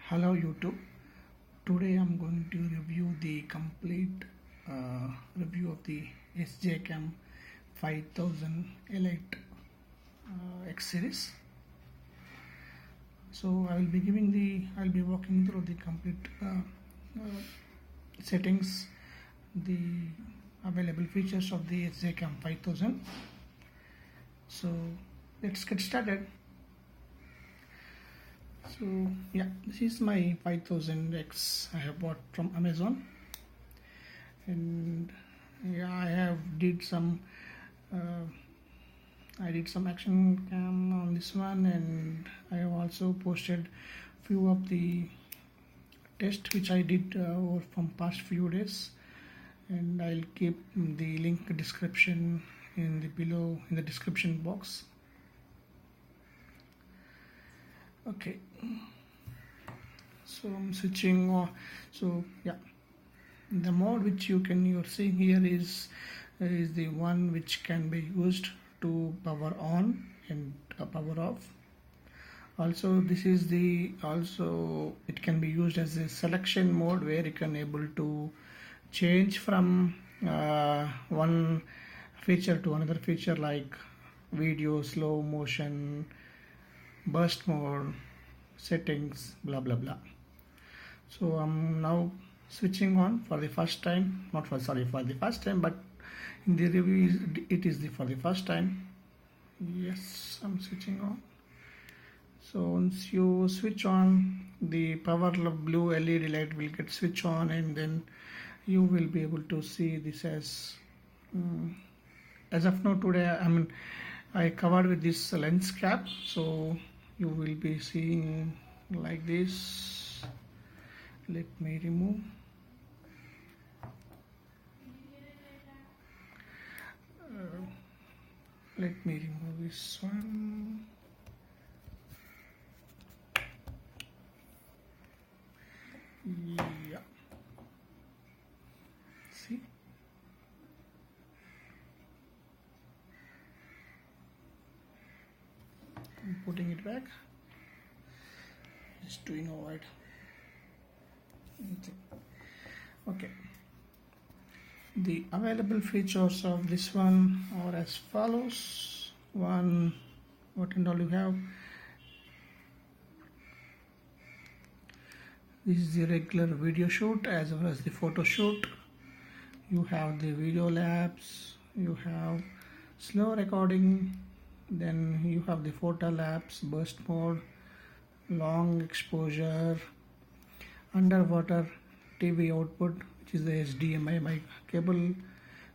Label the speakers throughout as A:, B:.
A: Hello YouTube. Today I'm going to review the complete review of the SJCAM 5000 Elite X series. So I'll be walking through the complete settings, the available features of the SJCAM 5000. So let's get started. So yeah, this is my 5000X I have bought from Amazon, and yeah, I did some action cam on this one, and I have also posted few of the tests which I did over from past few days, and I'll keep the link description in the description box. Okay, so I'm switching on. So yeah, the mode which you're seeing here is the one which can be used to power on and power off. Also, it can be used as a selection mode where you can able to change from one feature to another feature, like video, slow motion, burst mode, settings, blah blah blah. So I'm now switching on for the first time, for the first time, but in the review it is for the first time. Yes, I'm switching on. So once you switch on, the power blue LED light will get switch on, and then you will be able to see this as of now. Today, I covered with this lens cap, so you will be seeing like this. Let me remove. Let me remove this one. Yeah. See? I'm putting it back. Just doing avoid. Okay. The available features of this one are as follows. One, what and all you have. This is the regular video shoot as well as the photo shoot. You have the video labs, you have slow recording, then you have the Photolab, burst mode, long exposure, underwater TV output, which is the HDMI mic cable,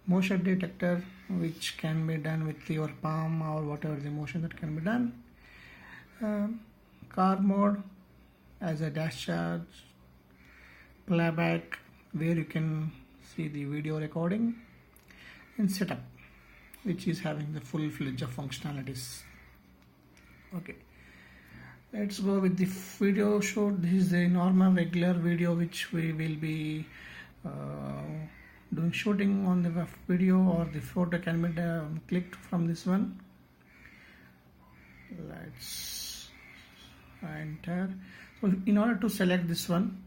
A: motion detector, which can be done with your palm or whatever the motion that can be done, car mode as a dash charge, playback where you can see the video recording, and setup, which is having the full-fledged of functionalities. Okay, let's go with the video shoot. This is the normal regular video which we will be doing shooting on the video, or the photo can be clicked from this one. Let's enter. So in order to select this one,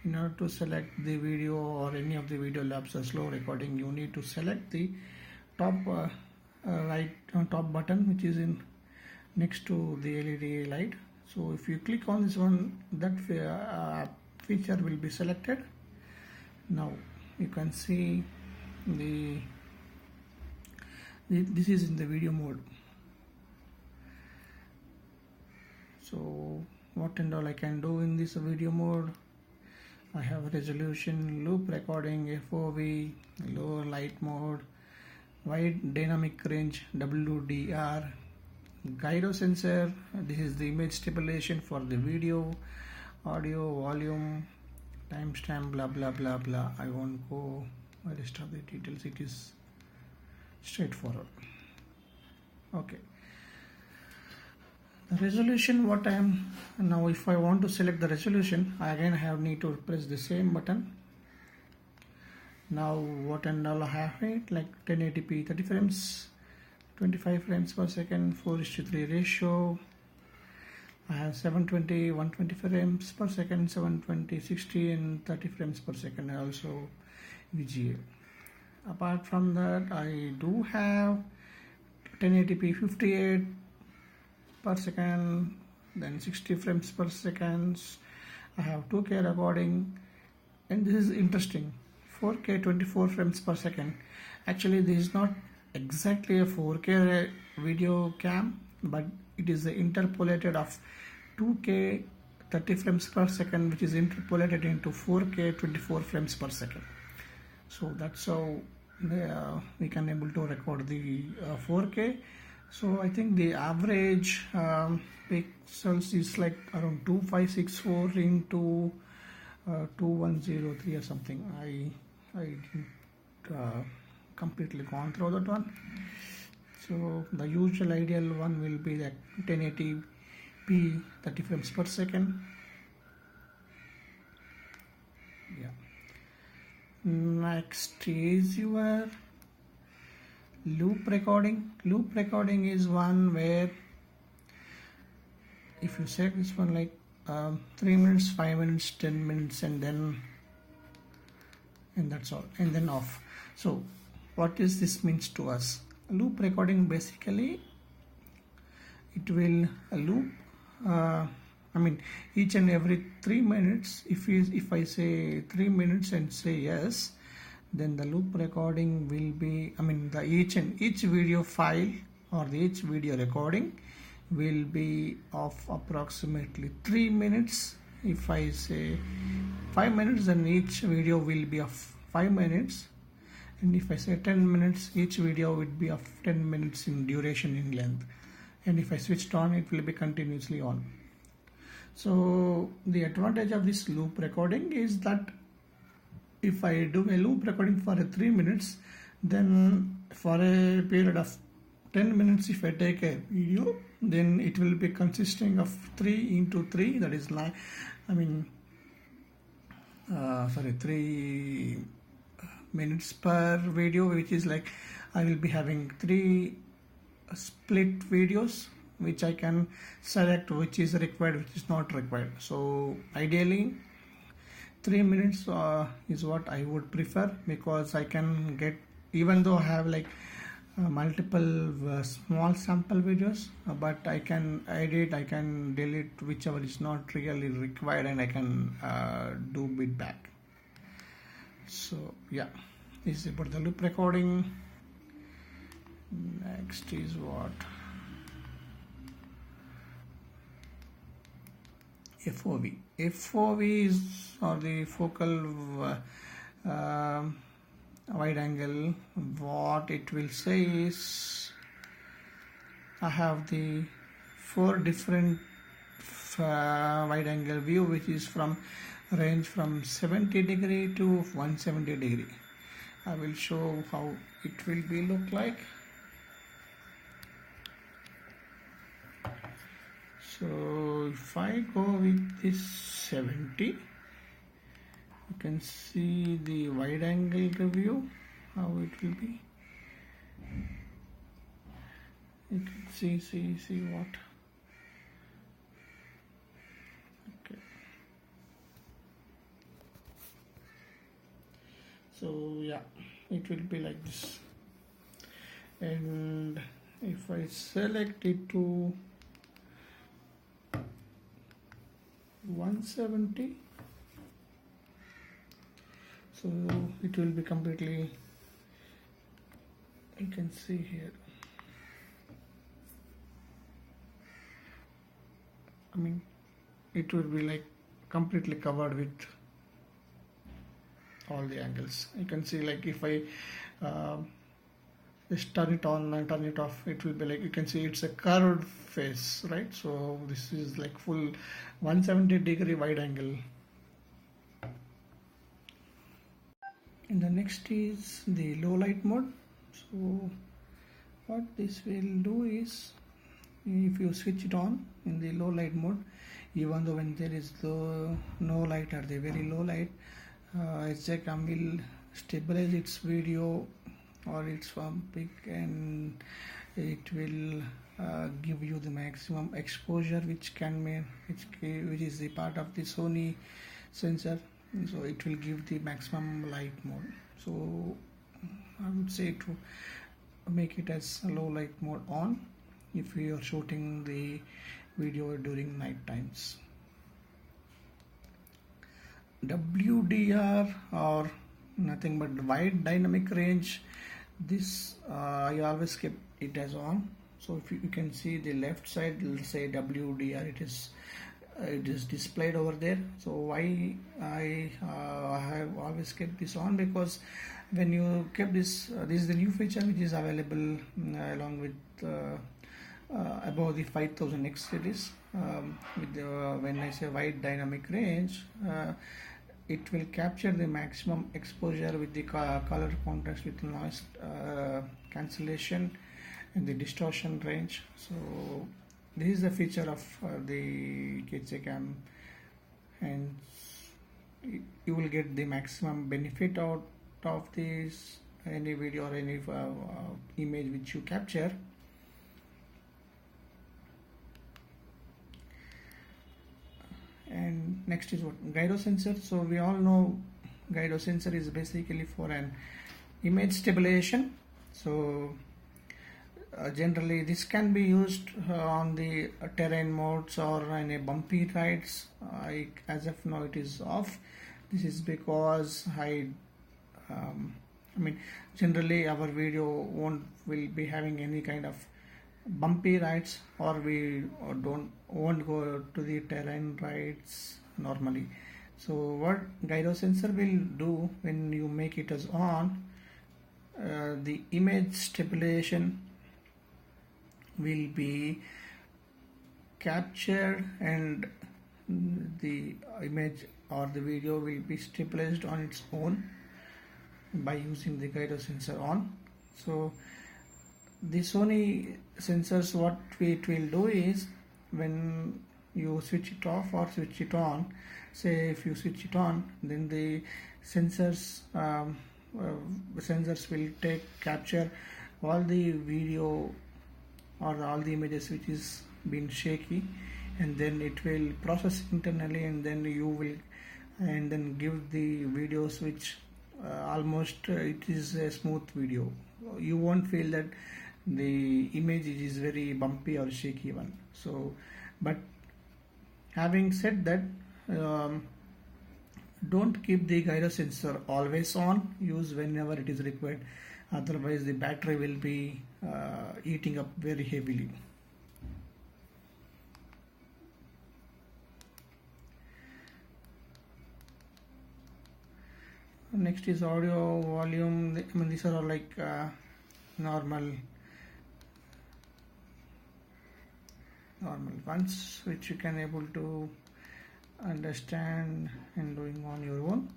A: in order to select the video or any of the video labs or slow recording, you need to select the top right top button, which is in next to the LED light. So if you click on this one, that feature will be selected. Now you can see this is in the video mode. So what and all I can do in this video mode, I have resolution, loop recording, FOV, low light mode, wide dynamic range WDR, gyro sensor. This is the image stabilization for the video, audio, volume, timestamp, blah blah blah blah. I won't go the rest of the details, it is straightforward. Okay, the resolution, what I am now, if I want to select the resolution, I again need to press the same button. Now what and all I have it, like 1080p 30 frames, 25 frames per second, 4:3 ratio, I have 720, 120 frames per second, 720, 60 and 30 frames per second, and also VGA. Apart from that, I do have 1080p 58 per second, then 60 frames per second. I have 2K recording, and this is interesting, 4K 24 frames per second. Actually, this is not exactly a 4K video cam, but it is interpolated of 2K 30 frames per second, which is interpolated into 4K 24 frames per second. So that's how we can able to record the 4K. So I think the average pixels is like around 2564 into 2103 or something. I didn't completely gone through that one. So the usual ideal one will be like 1080p 30 frames per second. Yeah. Next is your loop recording. Loop recording is one where if you set this one like 3 minutes, 5 minutes, 10 minutes, and that's all, and then off. So what is this means to us? Loop recording, basically it will loop each and every 3 minutes. If I say 3 minutes and say yes, then the loop recording will be, the each video file or each video recording will be of approximately 3 minutes. If I say 5 minutes, then each video will be of 5 minutes, and if I say 10 minutes, each video would be of 10 minutes in duration, in length, and if I switched on, it will be continuously on. So the advantage of this loop recording is that if I do a loop recording for 3 minutes, then for a period of 10 minutes, if I take a video, then it will be consisting of 3 into 3, that is 3 minutes per video, which is like I will be having 3 split videos, which I can select which is required, which is not required. So ideally 3 minutes is what I would prefer, because I can get, even though I have like multiple small sample videos, but I can edit, I can delete whichever is not really required, and I can do bit back. So yeah, this is about the loop recording. Next is what? FOV. FOV is, or the focal wide angle. What it will say is, I have the 4 different wide angle view, which is from range from 70 degree to 170 degree. I will show how it will be look like. So if I go with this 70, you can see the wide angle view, how it will be. You can see what. Okay. So yeah, it will be like this. And if I select it to 170, so it will be completely, you can see here, it will be like completely covered with all the angles. You can see, like if I just turn it on and turn it off, it will be like, you can see it's a curved face, right? So this is like full 170 degree wide angle. And the next is the low light mode. So what this will do is, if you switch it on in the low light mode, even though when there is no light or the very low light, SJCAM will stabilize its video or its pic, and it will give you the maximum exposure, which is the part of the Sony sensor. So it will give the maximum light mode. So I would say to make it as low light mode on if you are shooting the video during night times. WDR, or nothing but wide dynamic range, this I always kept it as on. So if you can see the left side, let's say WDR, it is displayed over there. So why I have always kept this on, because when you kept this is the new feature which is available along with above the 5000X series. With the, when I say wide dynamic range, it will capture the maximum exposure with the color contrast, with noise cancellation and the distortion range. So this is the feature of the SJCAM, and you will get the maximum benefit out of this any video or any image which you capture. And next is what? Gyro sensor. So we all know gyro sensor is basically for an image stabilization. So generally this can be used on the terrain modes or in a bumpy rides. As of now it is off. This is because I mean generally our video will be having any kind of bumpy rides, or we won't go to the terrain rides normally. So what gyro sensor will do when you make it as on, the image stabilization will be captured and the image or the video will be stabilized on its own by using the gyro sensor on. So the Sony sensors, what it will do is, when you switch it off or switch it on, say if you switch it on, then the sensors will capture all the video or all the images which is been shaky, and then it will process internally, and then give the videos which almost it is a smooth video. You won't feel that the image is very bumpy or shaky one. So but having said that, don't keep the gyro sensor always on. Use whenever it is required, otherwise the battery will be eating up very heavily. Next is audio volume. I mean, these are all like normal ones which you can able to understand and doing on your own.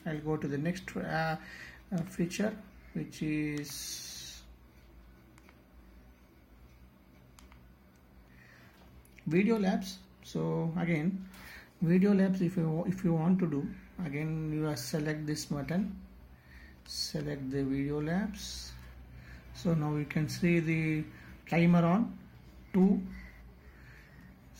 A: I'll go to the next feature, which is video labs. So again, video labs, if you want to do, again you select this button, select the video labs. So now you can see the timer on 2.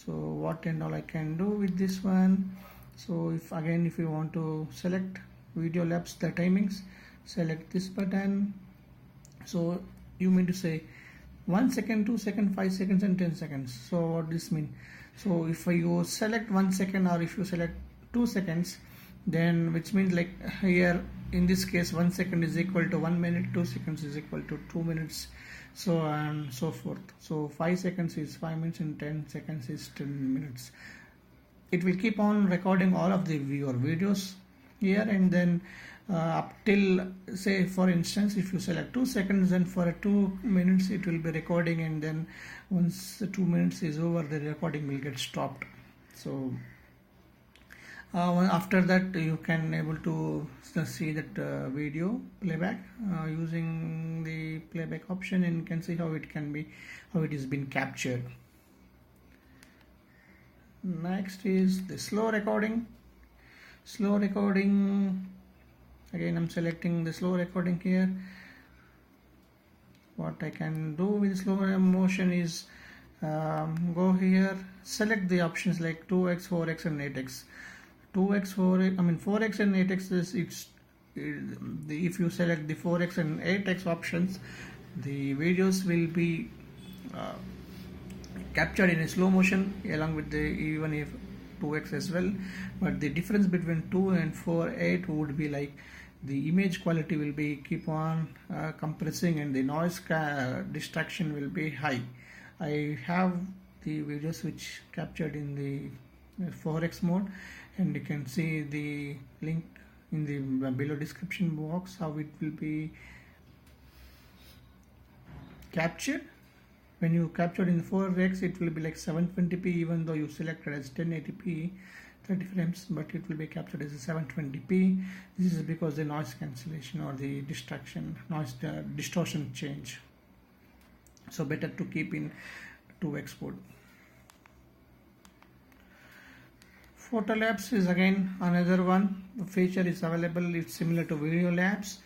A: So what and all I can do with this one. So if you want to select video labs, the timings, select this button. So you mean to say 1 second, 2 seconds, 5 seconds and 10 seconds. So what this mean? So if you select 1 second or if you select 2 seconds, then which means like here in this case 1 second is equal to 1 minute, 2 seconds is equal to 2 minutes, so on and so forth. So 5 seconds is 5 minutes and 10 seconds is 10 minutes. It will keep on recording all of your videos here, and then up till, say for instance, if you select 2 seconds, then for 2 minutes it will be recording, and then once the 2 minutes is over, the recording will get stopped. So after that you can able to see that video playback using the playback option, and you can see how it is been captured. Next is the slow recording. Again I'm selecting the slow recording here. what I can do with slow motion is go here, select the options like 2x, 4x and 8x. 2x, 4x, I mean 4x and 8x is if you select the 4x and 8x options, the videos will be captured in a slow motion along with the even if 2x as well. But the difference between 2 and 4, 8 would be like the image quality will be keep on compressing and the noise distraction will be high. I have the videos which captured in the 4x mode, and you can see the link in the below description box how it will be captured. When you captured in 4x, it will be like 720p, even though you selected as 1080p 30 frames, but it will be captured as a 720p. This is because the noise cancellation or the distraction noise distortion change, so better to keep in 2x mode. Photolabs is again another one. The feature is available. It's similar to Video Labs,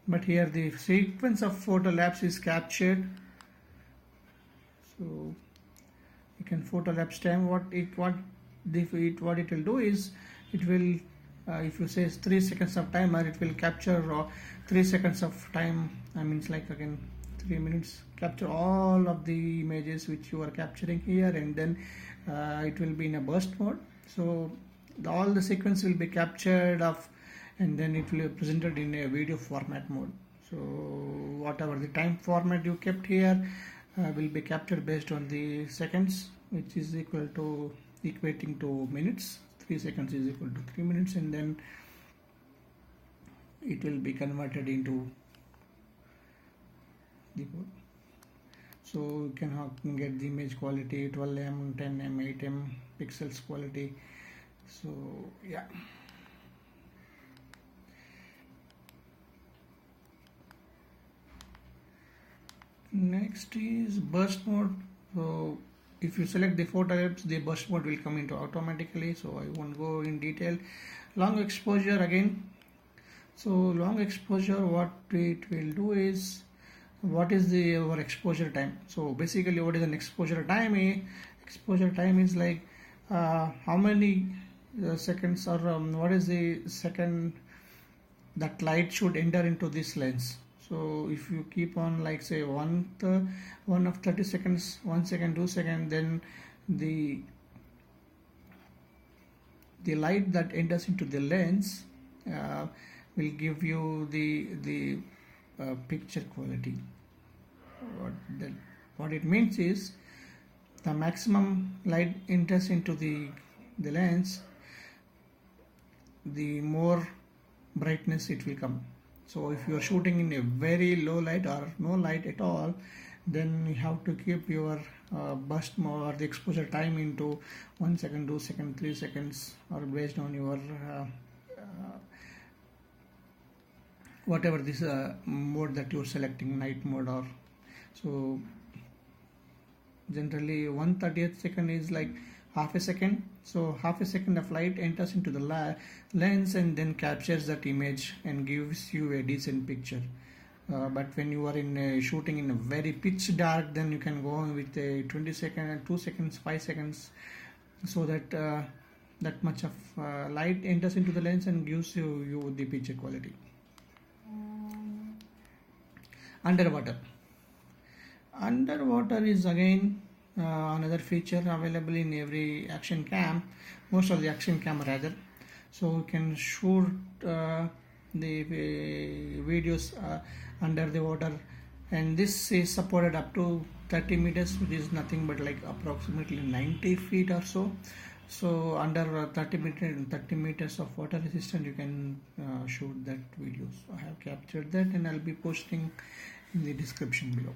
A: but here the sequence of Photolabs is captured. So you can Photolabs time. What it will do is it will if you say 3 seconds of timer, it will capture 3 seconds of time. I mean, it's like again 3 minutes, capture all of the images which you are capturing here, and then it will be in a burst mode. So all the sequence will be captured of, and then it will be presented in a video format mode. So whatever the time format you kept here will be captured based on the seconds, which is equating to minutes. 3 seconds is equal to 3 minutes, and then it will be converted into the code. So you can get the image quality 12M, 10M, 8M pixels quality. So yeah. Next is burst mode. So if you select the Photolabs, the burst mode will come into automatically, so I won't go in detail. Long exposure again. So long exposure, what it will do is, what is our exposure time? So basically, what is an exposure time? Exposure time is like how many seconds, or what is the second that light should enter into this lens. So if you keep on like say one of 30 seconds, 1 second, 2 seconds, then the light that enters into the lens will give you the picture quality. What it means is, the maximum light enters into the lens, the more brightness it will come. So if you are shooting in a very low light or no light at all, then you have to keep your burst mode or the exposure time into 1 second, 2 seconds, 3 seconds, or based on your whatever this mode that you're selecting, night mode or so. Generally 1/30th second is like half a second. So half a second of light enters into the lens and then captures that image and gives you a decent picture. But when you are shooting in a very pitch dark, then you can go on with a 20 second, 2 seconds, 5 seconds, so that that much of light enters into the lens and gives you the picture quality. Underwater is again another feature available in every action cam, most of the action cam rather. So you can shoot the videos under the water, and this is supported up to 30 meters, which is nothing but like approximately 90 feet or so. So under 30 meters of water resistant, you can shoot that video. So I have captured that and I'll be posting in the description below.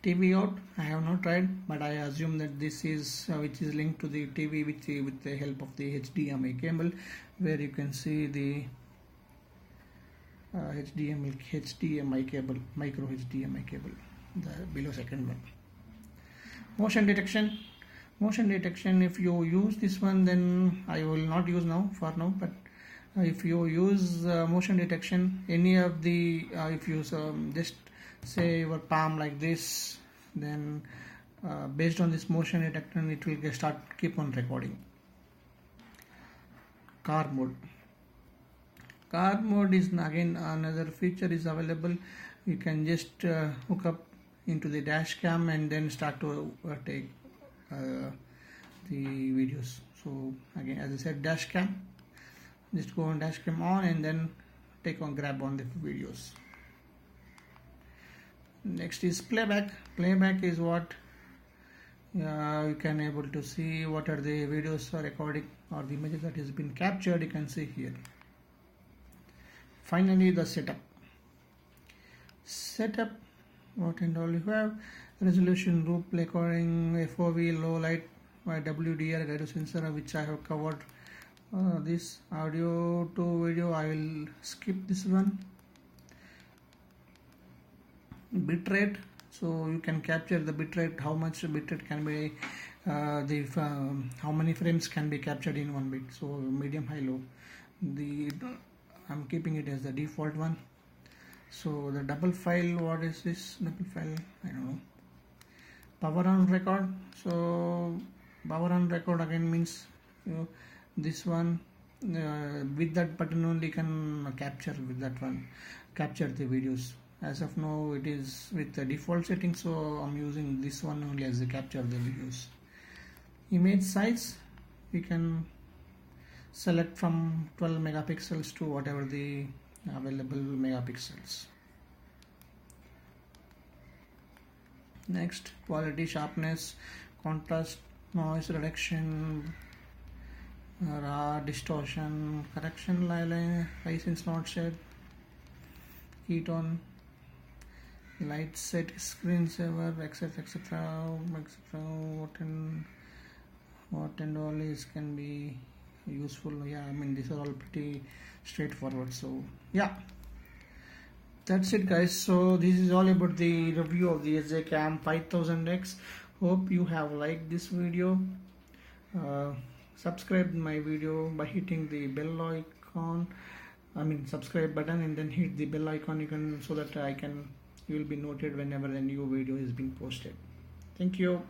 A: TV out, I have not tried, but I assume that this is which is linked to the TV with the help of the HDMI cable, where you can see the HDMI cable, micro HDMI cable, the below second one. Motion detection. If you use this one, then I will not use for now, but If you use motion detection, any of the if you just say your palm like this, then based on this motion detection it will start keep on recording. Car mode. Car mode is again another feature is available. You can just hook up into the dash cam and then start to take the videos. So again, as I said, dash cam, just go on dash cam on and then grab on the videos. Next is playback. Playback is what you can able to see what are the videos or recording or the images that has been captured. You can see here. Finally, the setup. What and all you have: resolution, loop recording, FOV, low light, WDR, gyro sensor, which I have covered. This audio to video, I will skip this one. Bitrate, so you can capture the bitrate, how much bitrate can be, how many frames can be captured in one bit. So medium, high, low. I'm keeping it as the default one. So the double file, what is this double file? I don't know. Power on record. So power on record again means this one with that button only can capture with that one, capture the videos. As of now it is with the default setting, so I'm using this one only as the capture the videos. Image size, we can select from 12 megapixels to whatever the available megapixels. Next, quality, sharpness, contrast, noise reduction, raw, distortion, correction, license not set, ketone, light set, screensaver, etc, what and all is can be useful. Yeah, I mean these are all pretty straightforward. So yeah, that's it guys. So this is all about the review of the SJCAM 5000X. Hope you have liked this video. Subscribe my video by hitting the bell icon, subscribe button, and then hit the bell icon. You can, so that you will be noted whenever a new video is being posted. Thank you.